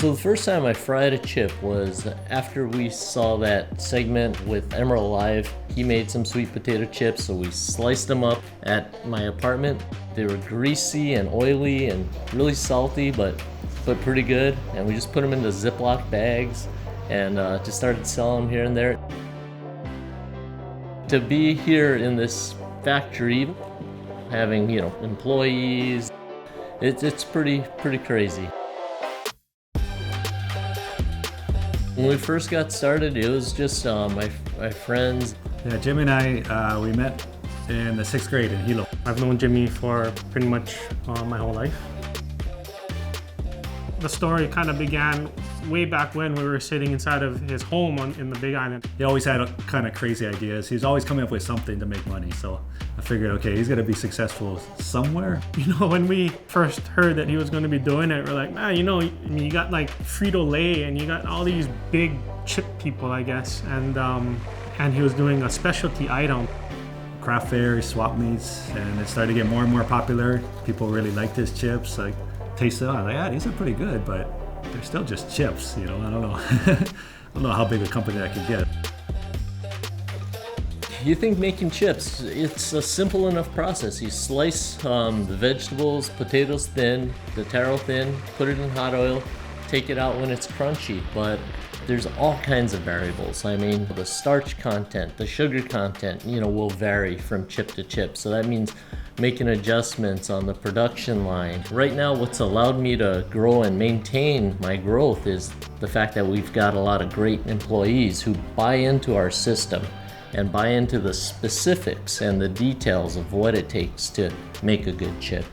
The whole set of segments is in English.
So the first time I fried a chip was after we saw that segment with Emerald Live. He made some sweet potato chips, so we sliced them up at my apartment. They were greasy and oily and really salty, but pretty good. And we just put them into Ziploc bags and just started selling them here and there. To be here in this factory, having employees, it's pretty crazy. When we first got started, it was just my friends. Yeah, Jimmy and I, we met in the 6th grade in Hilo. I've known Jimmy for pretty much my whole life. The story kind of began way back when we were sitting inside of his home in the Big Island. He always had kind of crazy ideas. He's always coming up with something to make money. So I figured, okay, he's gonna be successful somewhere. When we first heard that he was gonna be doing it, we're like, man, you got like Frito-Lay and you got all these big chip people, I guess. And he was doing a specialty item. Craft fairs, swap meets, and it started to get more and more popular. People really liked his chips. Like, tasted them, I was like, yeah, these are pretty good, but they're still just chips, I don't know. I don't know how big a company that could get. You think making chips, it's a simple enough process. You slice the vegetables, potatoes thin, the taro thin, put it in hot oil, take it out when it's crunchy, but there's all kinds of variables. I mean, the starch content, the sugar content, will vary from chip to chip. So that means making adjustments on the production line. Right now, what's allowed me to grow and maintain my growth is the fact that we've got a lot of great employees who buy into our system and buy into the specifics and the details of what it takes to make a good chip.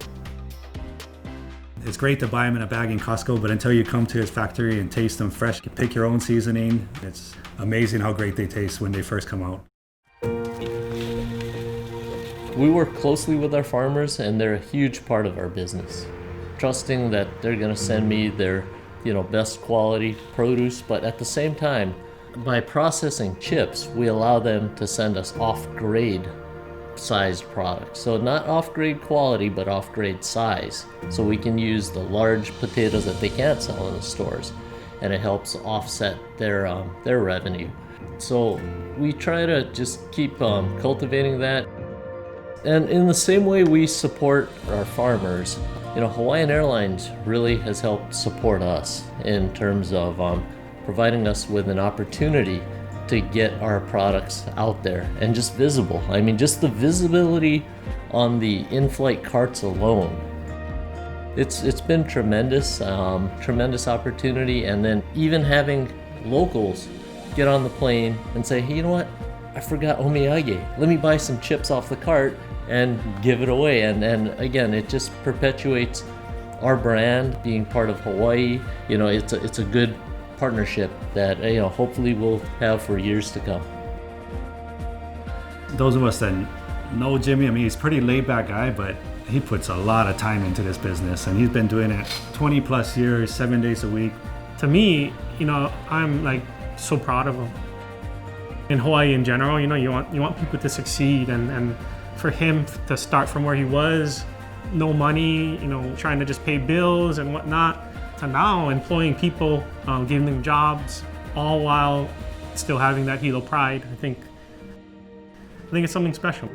It's great to buy them in a bag in Costco, but until you come to his factory and taste them fresh, you pick your own seasoning. It's amazing how great they taste when they first come out. We work closely with our farmers, and they're a huge part of our business. Trusting that they're gonna send me their, best quality produce, but at the same time, by processing chips, we allow them to send us off-grade sized products. So not off-grade quality, but off-grade size. So we can use the large potatoes that they can't sell in the stores, and it helps offset their revenue. So we try to just keep cultivating that. And in the same way we support our farmers, Hawaiian Airlines really has helped support us in terms of providing us with an opportunity to get our products out there and just visible. I mean, just the visibility on the in-flight carts alone. It's been tremendous, tremendous opportunity. And then even having locals get on the plane and say, hey, you know what? I forgot omiyage. Let me buy some chips off the cart and give it away. And again, it just perpetuates our brand being part of Hawaii. It's a good partnership that hopefully we'll have for years to come. Those of us that know Jimmy, he's a pretty laid-back guy, but he puts a lot of time into this business, and he's been doing it 20 plus years, 7 days a week. To me, I'm like so proud of him. In Hawaii in general, you want people to succeed, and for him to start from where he was, no money, trying to just pay bills and whatnot, to now employing people, giving them jobs, all while still having that Hilo pride. I think it's something special.